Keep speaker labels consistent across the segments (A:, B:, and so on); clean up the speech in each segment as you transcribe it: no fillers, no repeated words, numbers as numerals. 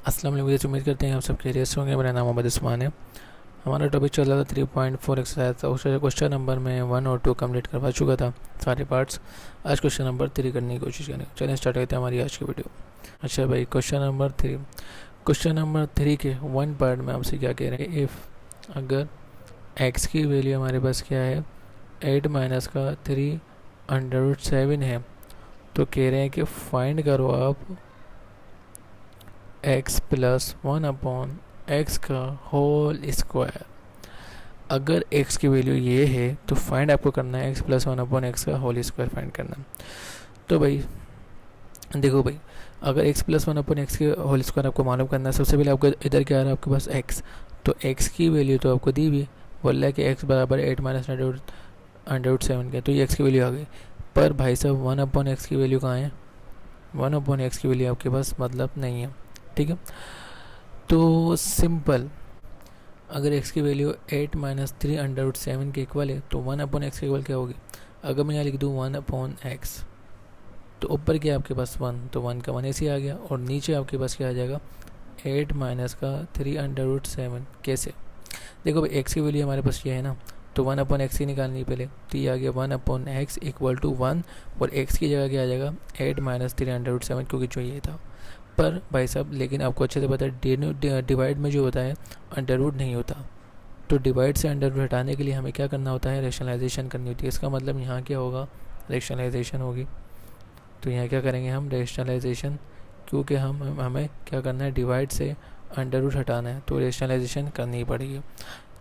A: अस्सलाम वालेकुम। मुझे उम्मीद करते हैं आप सब खैरियत से होंगे। मेरा नाम मोहम्मद उस्मान है। हमारा टॉपिक चल रहा था 3.4 एक्सरसाइज। उसका क्वेश्चन नंबर में 1 और 2 कंप्लीट करवा चुका था सारे पार्ट्स। आज क्वेश्चन नंबर 3 करने की कोशिश करें। चलिए स्टार्ट करते हैं हमारी आज की वीडियो। अच्छा भाई, क्वेश्चन नंबर 3 के 1 पार्ट में आपसे क्या कह रहे हैं, इफ़ अगर x की वैल्यू हमारे पास क्या है 8 माइनस का 3√7 है, तो कह रहे हैं कि फाइंड करो आप x प्लस 1/x का होल स्क्वायर। अगर x की वैल्यू ये है तो फाइंड आपको करना है x प्लस 1/x का होल स्क्वायर फाइंड करना है। तो भाई देखो भाई, अगर x प्लस 1/x के होल स्क्वायर आपको मालूम करना है, सबसे पहले आपको इधर क्या आ रहा है आपके पास x, तो x की वैल्यू तो आपको दी भी बोल रहा है कि x बराबर 8 माइनस √7 के, तो ये x की वैल्यू आ गई। पर भाई साहब 1/x की वैल्यू कहाँ है, 1/x की वैल्यू आपके पास मतलब नहीं है। ठीक है, तो सिंपल, अगर x की वैल्यू 8 माइनस 3√7 के इक्वल है तो 1/x के इक्वल क्या होगी। अगर मैं यहाँ लिख दूँ 1/x, तो ऊपर क्या आपके पास 1, तो 1 का 1 ऐसे आ गया, और नीचे आपके पास क्या आ जाएगा 8 माइनस का 3√7। कैसे, देखो भाई x की वैल्यू हमारे पास ये है ना, तो 1/x ही निकालनी है पहले, तो ये आ गया 1/x इक्वल टू 1, और x की जगह क्या आ जाएगा 8 माइनस 3√7, क्योंकि जो ये था। पर भाई साहब लेकिन आपको अच्छे से पता है डिवाइड में जो होता है अंडर रूट नहीं होता, तो डिवाइड से अंडर रूट हटाने के लिए हमें क्या करना होता है, रेशनलाइजेशन करनी होती है। इसका मतलब यहाँ क्या होगा, रेशनलाइजेशन होगी। तो यहाँ क्या करेंगे हम, रेशनलाइजेशन, क्योंकि हमें क्या करना है, डिवाइड से अंडर रूट हटाना है, तो रेशनलाइजेशन करनी ही पड़ेगी।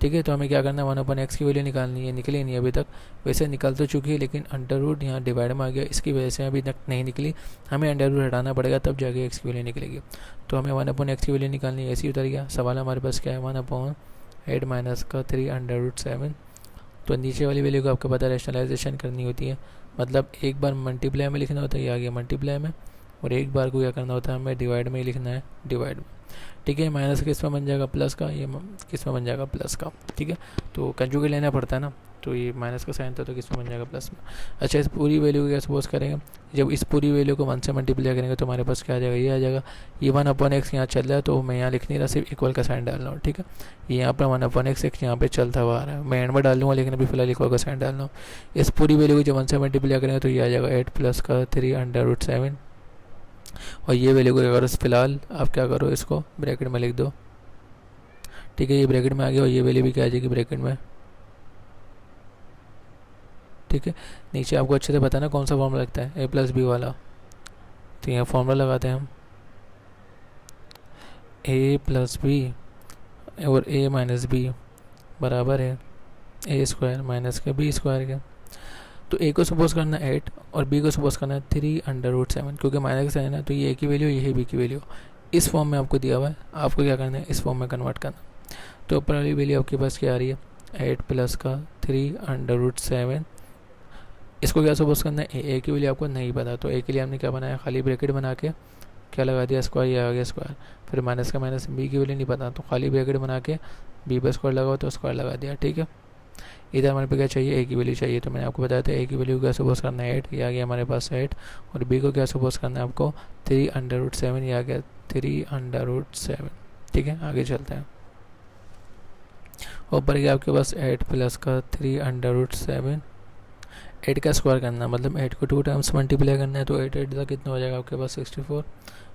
A: ठीक है, तो हमें क्या करना है, 1/x की वैल्यू निकालनी है, निकली नहीं अभी तक, वैसे निकल तो चुकी है लेकिन अंडर रूट यहाँ डिवाइड में आ गया, इसकी वजह से अभी तक नहीं निकली। हमें अंडर रूट हटाना पड़ेगा तब जाके x की वैल्यू निकलेगी। तो हमें 1/x की वैल्यू निकालनी है, ऐसे ही उतर गया। सवाल हमारे पास क्या है, 1/8 माइनस का 3√7। तो नीचे वाली वैल्यू को आपको पता है रेशनलाइजेशन करनी होती है, मतलब एक बार मल्टीप्लाई में लिखना होता है, ये आ गया मल्टीप्लाई में, और एक बार को क्या करना होता है, हमें डिवाइड में ही लिखना है, डिवाइड में। ठीक है, माइनस किस में बन जाएगा, प्लस का, ये किस में बन जाएगा, प्लस का। ठीक है, तो कंजुगेट लेना पड़ता है ना, तो ये माइनस का साइन था तो किस में बन जाएगा, प्लस में। अच्छा, इस पूरी वैल्यू को क्या सपोज करेंगे, जब इस पूरी वैल्यू को 1 से मल्टीप्लाई करेंगे तो हमारे पास क्या आ जाएगा, ये आ जाएगा। ये 1/x यहाँ चल रहा है, तो मैं यहाँ लिख नहीं रहा, सिर्फ इक्वल का साइन डाल रहा हूँ। ठीक है, ये यहाँ पर 1/x एक यहाँ पे चलता हुआ आ रहा है, मैं एंड में डाल लूँगा, लेकिन अभी फिलहाल इक्वल का साइन डाल रहा हूँ। इस पूरी वैल्यू को जब 1 से मल्टीप्लाई करेंगे तो ये आ जाएगा 8 प्लस का 3√7, और ये वैल्यू को अगर फिलहाल आप क्या करो, इसको ब्रैकेट में लिख दो। ठीक है, ये ब्रैकेट में आ गया, और ये वैल्यू भी क्या आ जाएगी ब्रैकेट में। ठीक है, नीचे आपको अच्छे से बताना कौन सा फॉर्मूला लगता है, a+b वाला। तो यहाँ फॉर्मूला लगाते हैं हम, a+b और a माइनस बी बराबर है a² माइनस के b² के। तो a को सपोज करना है 8 और b को सपोज करना है 3√7, क्योंकि माइनस का साइन है, तो ये a की वैल्यू, ये है b की वैल्यू। इस फॉर्म में आपको दिया हुआ है, आपको क्या करना है, इस फॉर्म में कन्वर्ट करना। तो ऊपर वाली वैल्यू आपके पास क्या आ रही है, 8 प्लस का 3√7। इसको क्या सपोज करना है, ए की वैल्यू आपको नहीं पता, तो ए के लिए हमने क्या बनाया, खाली ब्रैकेट बना के क्या लगा दिया, स्क्वायर, ये आ गया स्क्वायर। फिर माइनस का माइनस, बी की वैल्यू नहीं पता, तो खाली ब्रैकेट बना के बी पर स्क्वायर लगाओ तो स्क्वायर लगा दिया। ठीक है, इधर हमारे पे क्या चाहिए, ए की वैल्यू चाहिए, तो मैंने आपको बताया था ए की वैल्यू क्या सपोज करना है 8, ये आ गया हमारे पास 8, और बी को क्या सपोज करना है आपको 3√7, ये आ गया 3√7। ठीक है, आगे चलते हैं। ऊपर गया आपके पास 8 प्लस का 3√7, 8 का स्क्वायर करना है, मतलब 8 को 2 टाइम्स मल्टीप्लाई करना है, तो 8 का कितना हो जाएगा आपके पास 64।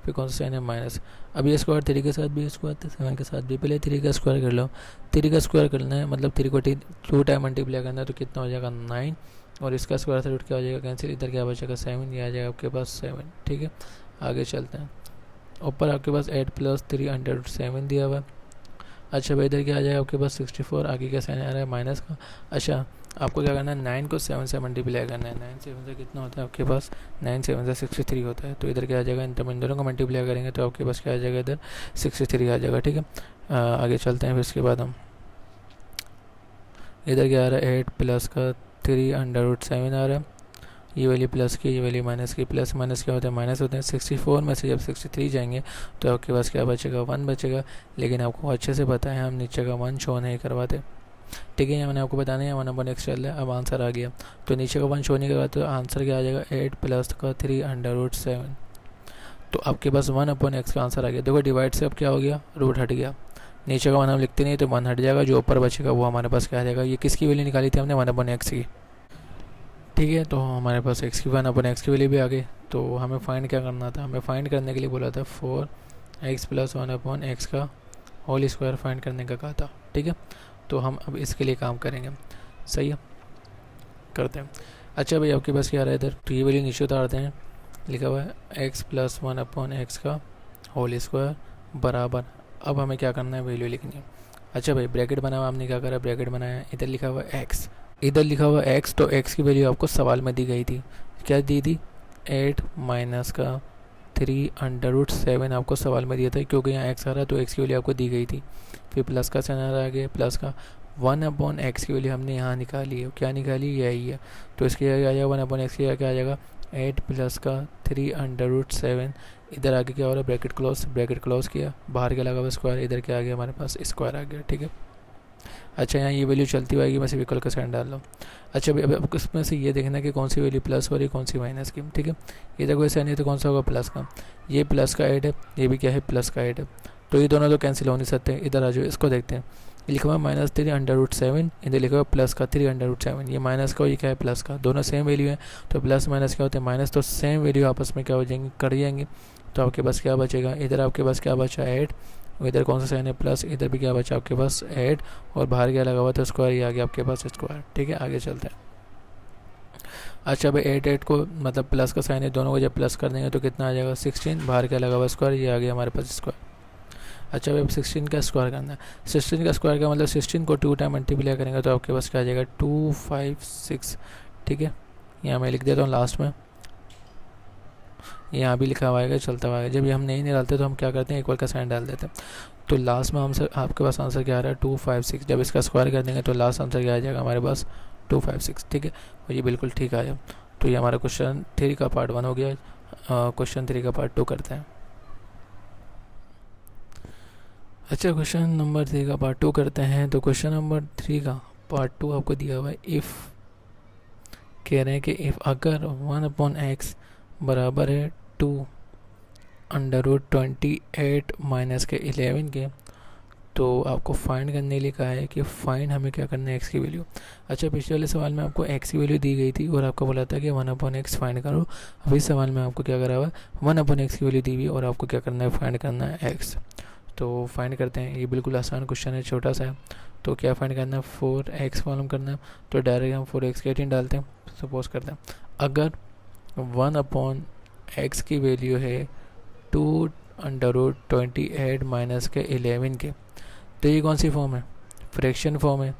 A: फिर कौन सा साइन है, माइनस। अब ये स्क्वायर 3 के साथ भी स्क्वायर, 7 के साथ भी, पहले 3 का स्क्वायर कर लो। 3 का स्क्वायर करना है, मतलब 3 को 2 टाइम मल्टीप्लाई करना है, तो कितना हो जाएगा 9, और इसका स्क्वायर से रूट क्या हो जाएगा कैंसिल, इधर क्या बचेगा 7, ये आ जाएगा आपके पास 7। ठीक है, आगे चलते हैं। ऊपर आपके पास 8 प्लस 3√7 दिया हुआ है। अच्छा भाई, इधर क्या आ जाएगा आपके पास 64, आगे क्या साइन आ रहा है, माइनस का। अच्छा, आपको क्या करना है, 9 को 7 से मल्टीप्लाई करना है। 9 7 से कितना होता है आपके पास, 9 7 से 63 होता है, तो इधर क्या आ जाएगा, इन दोनों को मल्टीप्लाई करेंगे तो आपके पास क्या आ जाएगा, इधर 63 आ जाएगा। ठीक है, आगे चलते हैं। फिर इसके बाद हम इधर क्या आ रहा है, 8 प्लस का 3√7 आ रहा है, ये वाली प्लस की, ये वाली माइनस की। प्लस माइनस क्या होता है, माइनस होते हैं। 64 में से जब 63 जाएंगे तो आपके पास क्या बचेगा, 1 बचेगा, लेकिन आपको अच्छे से पता है हम नीचे का 1 शो नहीं करवाते। ठीक है, ये मैंने आपको बताना है, 1/x चल रहा है। अब आंसर आ गया, तो नीचे का 1 शो नहीं करवाते, तो आंसर क्या आ जाएगा, 8 प्लस का 3√7। तो आपके पास 1/x का आंसर आ गया। देखो डिवाइड से अब क्या हो गया, रूट हट गया, नीचे का 1 हम लिखते नहीं तो 1 हट जाएगा, जो ऊपर बचेगा वो हमारे पास क्या आ जाएगा। ये किसकी वैल्यू निकाली थी हमने, 1/x की, ठीक है। तो हमारे पास x की 1/x की वैल्यू भी आ गई। तो हमें फाइंड क्या करना था, हमें फाइंड करने के लिए बोला था 4x + 1/x का होल स्क्वायर फाइंड करने का कहा था, ठीक है। तो हम अब इसके लिए काम करेंगे, सही है, करते हैं। अच्छा भाई आपके पास क्या आ रहा है इधर, तो ये वैल्यू नीचे उतारते हैं, लिखा हुआ है x + 1/x का होल स्क्वायर बराबर, अब हमें क्या करना है, वैल्यू लिखनी है। अच्छा भाई ब्रैकेट बना हुआ, हमने क्या करा, ब्रैकेट बनाया, इधर लिखा हुआ x, इधर लिखा हुआ x, तो x की वैल्यू आपको सवाल में दी गई थी, क्या दी थी, 8 माइनस का 3√7 आपको सवाल में दिया था, क्योंकि यहाँ x आ रहा है तो x की वैल्यू आपको दी गई थी। फिर प्लस का साइन आ गया, प्लस का 1/x की वैल्यू हमने यहाँ निकाली है, क्या निकाली, यही है। तो इसकी क्या आ जाएगा, 1/x की क्या आ जाएगा, 8 प्लस का 3√7, इधर आगे क्या हो रहा है, ब्रैकेट क्लोज किया, बाहर क्या लगा हुआ स्क्वायर, इधर क्या आ गया हमारे पास, स्क्वायर आ गया, ठीक है। अच्छा यहाँ ये वैल्यू चलती हुई, मैं सिर्फ इक्वल का साइन डाल रहा हूँ। अच्छा भाई अब इसमें से ये देखना कि कौन सी वैल्यू प्लस हो रही है, कौन सी माइनस की, ठीक है। इधर कोई साइन है तो कौन सा होगा, प्लस का, ये प्लस का 8 है, ये भी क्या है, प्लस का 8 है, तो ये दोनों तो कैंसिल हो नहीं सकते। इधर आ जाओ, इसको देखते हैं, ये लिखा हुआ है -3√7, इधर लिखा हुआ है प्लस का 3√7, ये माइनस का, ये क्या है, प्लस का, दोनों सेम वैल्यू है, तो प्लस माइनस क्या होते हैं, माइनस, तो सेम वैल्यू आपस में क्या हो जाएंगे, कट जाएंगे। तो आपके पास क्या बचेगा, इधर आपके पास क्या बचा, 8, इधर कौन सा साइन है, प्लस, इधर भी क्या बचा आपके पास 8, और बाहर क्या लगा हुआ था, स्क्वायर, ये आ गया आपके पास स्क्वायर, ठीक है। आगे चलते हैं। अच्छा भाई 8 को मतलब प्लस का साइन है, दोनों को जब प्लस कर देंगे तो कितना आ जाएगा, 16, बाहर क्या लगा हुआ स्क्वायर, ये आ गया हमारे पास स्क्वायर। अच्छा भाई अब 16 का स्क्वायर करना है, 16 का स्क्वायर का मतलब 16 को 2 टाइम मल्टीप्लाई करेंगे तो आपके पास क्या आ जाएगा, 256, ठीक है। यहाँ मैं लिख देता हूँ लास्ट में, यहाँ भी लिखा हुआ है, चलता हुआ है। जब ये हम नहीं डालते तो हम क्या करते हैं, इक्वल का साइन डाल देते हैं, तो लास्ट में हमसे आपके पास आंसर क्या आ रहा है, 256। जब इसका स्क्वायर कर देंगे तो लास्ट आंसर क्या आ जाएगा हमारे पास, 256, ठीक है। और ये बिल्कुल ठीक आया। तो ये हमारा क्वेश्चन 3 का पार्ट 1 हो गया। क्वेश्चन 3 का पार्ट 2 करते हैं। अच्छा क्वेश्चन नंबर 3 का पार्ट 2 करते हैं। तो क्वेश्चन नंबर 3 का पार्ट 2 आपको दिया हुआ है, इफ़ कह रहे हैं कि इफ़ अगर 1/x बराबर है 2√28 माइनस के 11 के, तो आपको फाइंड करने के लिए कहा है कि फाइंड हमें क्या करना है, x की वैल्यू। अच्छा पिछले वाले सवाल में आपको x की वैल्यू दी गई थी और आपको बोला था कि 1/x फाइंड करो। अब इस सवाल में आपको क्या करा हुआ है, 1/x की वैल्यू दी हुई और आपको क्या करना है, फाइंड करना है x। तो फाइंड करते हैं, ये बिल्कुल आसान क्वेश्चन है, छोटा सा है। तो क्या फाइंड करना है, 4x मालूम करना है, तो डायरेक्ट हम 4x के 18 डालते हैं। सपोज करते हैं अगर 1/x की वैल्यू है 2√28 माइनस के 11 के, तो ये कौन सी फॉर्म है, फ्रैक्शन फॉर्म है।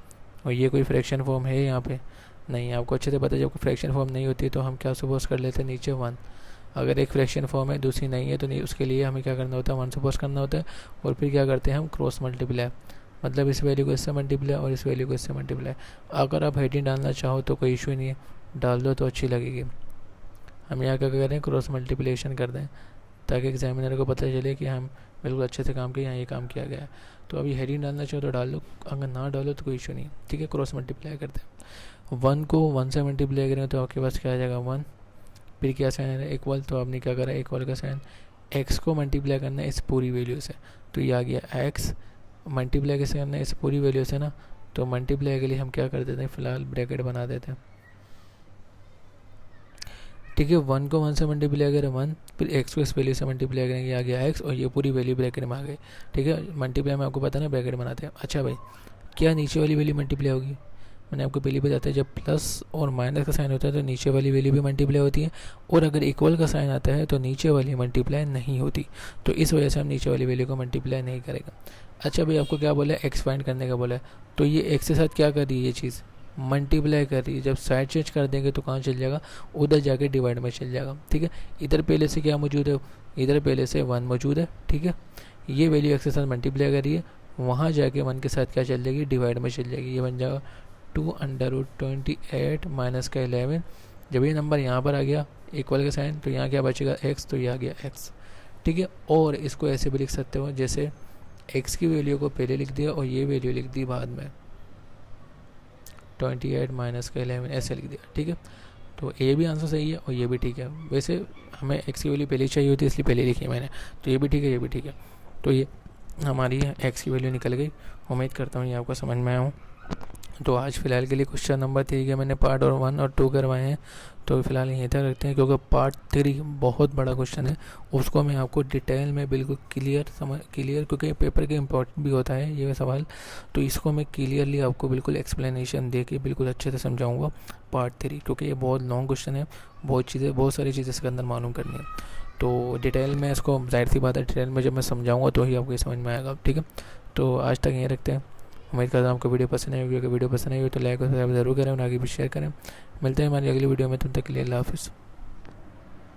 A: और ये कोई फ्रैक्शन फॉर्म है यहाँ पे नहीं, आपको अच्छे से पता है जब फ्रैक्शन फॉर्म नहीं होती तो हम क्या सपोज कर लेते हैं, नीचे 1। अगर एक फ्रैक्शन फॉर्म है दूसरी नहीं है तो नहीं, उसके लिए हमें क्या करना होता है, 1 सपोज करना होता है। और फिर क्या करते हैं हम, क्रॉस मल्टीप्लाई, मतलब इस वैल्यू को इससे मल्टीप्लाई और इस वैल्यू को इससे मल्टीप्लाई। अगर आप हेडिंग डालना चाहो तो कोई इशू नहीं है, डाल दो तो अच्छी लगेगी। हम यहाँ क्या करें, क्रॉस मल्टीप्लिकेशन कर दें ताकि एग्जामिनर को पता चले कि हम बिल्कुल अच्छे से काम किए, यहाँ ये काम किया गया है। तो अभी हेडिंग डालना चाहो तो डाल लो, अगर ना डालो तो कोई इशू नहीं, ठीक है। क्रॉस मल्टीप्लाई करते हैं, 1 को 1 से मल्टीप्लाई करें तो आपके पास क्या आ जाएगा, 1। फिर क्या साइन है, इक्वल, तो आपने क्या करा, इक्वल का साइन, x को मल्टीप्लाई करना है इस पूरी वैल्यू से, तो ये आ गया x। मल्टीप्लाई कैसे करना है, इस पूरी वैल्यू से ना, तो मल्टीप्लाई के लिए हम क्या कर देते हैं, फिलहाल ब्रैकेट बना देते हैं, ठीक है। 1 को 1 से मल्टीप्लाई करें 1, फिर x को इस वैल्यू से मल्टीप्लाई करेंगे, आ गया x, और ये पूरी वैल्यू ब्रैकेट में आ गई, ठीक है। मल्टीप्लाई में आपको पता ना ब्रैकेट बनाते हैं। अच्छा भाई क्या नीचे वाली वैल्यू मल्टीप्लाई होगी, मैंने आपको पहले बताया जब प्लस और माइनस का साइन होता है तो नीचे वाली वैल्यू भी मल्टीप्लाई होती है, और अगर इक्वल का साइन आता है तो नीचे वाली मल्टीप्लाई नहीं होती, तो इस वजह से हम नीचे वाली वैल्यू को मल्टीप्लाई नहीं करेगा। अच्छा भाई आपको क्या बोला है, एक्स फाइंड करने का बोला है, तो ये एक्स के साथ क्या कर रही है, ये चीज़ मल्टीप्लाई कर रही है। जब साइड चेंज कर देंगे तो कहाँ चल जाएगा, उधर जाके डिवाइड में चल जाएगा, ठीक है। इधर पहले से क्या मौजूद है, इधर पहले से 1 मौजूद है, ठीक है। ये वैल्यू एक्स के साथ मल्टीप्लाई कर रही है, वहाँ जाके 1 के साथ क्या चल जाएगी, डिवाइड में चल जाएगी, ये बन जाएगा 2√28 माइनस का 11। जब ये नंबर यहाँ पर आ गया इक्वल का साइन, तो यहाँ क्या बचेगा, x, तो ये आ गया x, ठीक है। और इसको ऐसे भी लिख सकते हो जैसे x की वैल्यू को पहले लिख दिया और ये वैल्यू लिख दी बाद में, 28 माइनस का 11 ऐसे लिख दिया, ठीक है। तो ये भी आंसर सही है और ये भी ठीक है। वैसे हमें एक्स की वैल्यू पहले चाहिए होती है, इसलिए पहले लिखी है मैंने, तो ये भी ठीक है, ये भी ठीक है। तो ये हमारी एक्स की वैल्यू निकल गई। उम्मीद करता हूँ ये आपको समझ में आया हो। तो आज फ़िलहाल के लिए क्वेश्चन नंबर 3 के मैंने पार्ट और 1 और 2 करवाए हैं, तो फ़िलहाल यहीं तक रखते हैं, क्योंकि पार्ट 3 बहुत बड़ा क्वेश्चन है, उसको मैं आपको डिटेल में बिल्कुल क्लियर, क्योंकि पेपर के इम्पोर्टेंट भी होता है ये सवाल, तो इसको मैं क्लियरली आपको बिल्कुल एक्सप्लेनेशन दे के बिल्कुल अच्छे से समझाऊंगा पार्ट 3, क्योंकि ये बहुत लॉन्ग क्वेश्चन है, बहुत सारी चीज़ें इसके अंदर मालूम करनी है। तो डिटेल में इसको, जाहिर सी बात है, डिटेल में जब मैं समझाऊंगा तो ही आपको ये समझ में आएगा, ठीक है। तो आज तक यहीं रखते हैं। उम्मीद करता हूँ आपको वीडियो पसंद आई होगी। अगर वीडियो पसंद आई हो तो लाइक और सब्सक्राइब जरूर करें और आगे भी शेयर करें। मिलते हैं हमारी अगली वीडियो में, तब तक के लिए अल्लाह हाफिज़।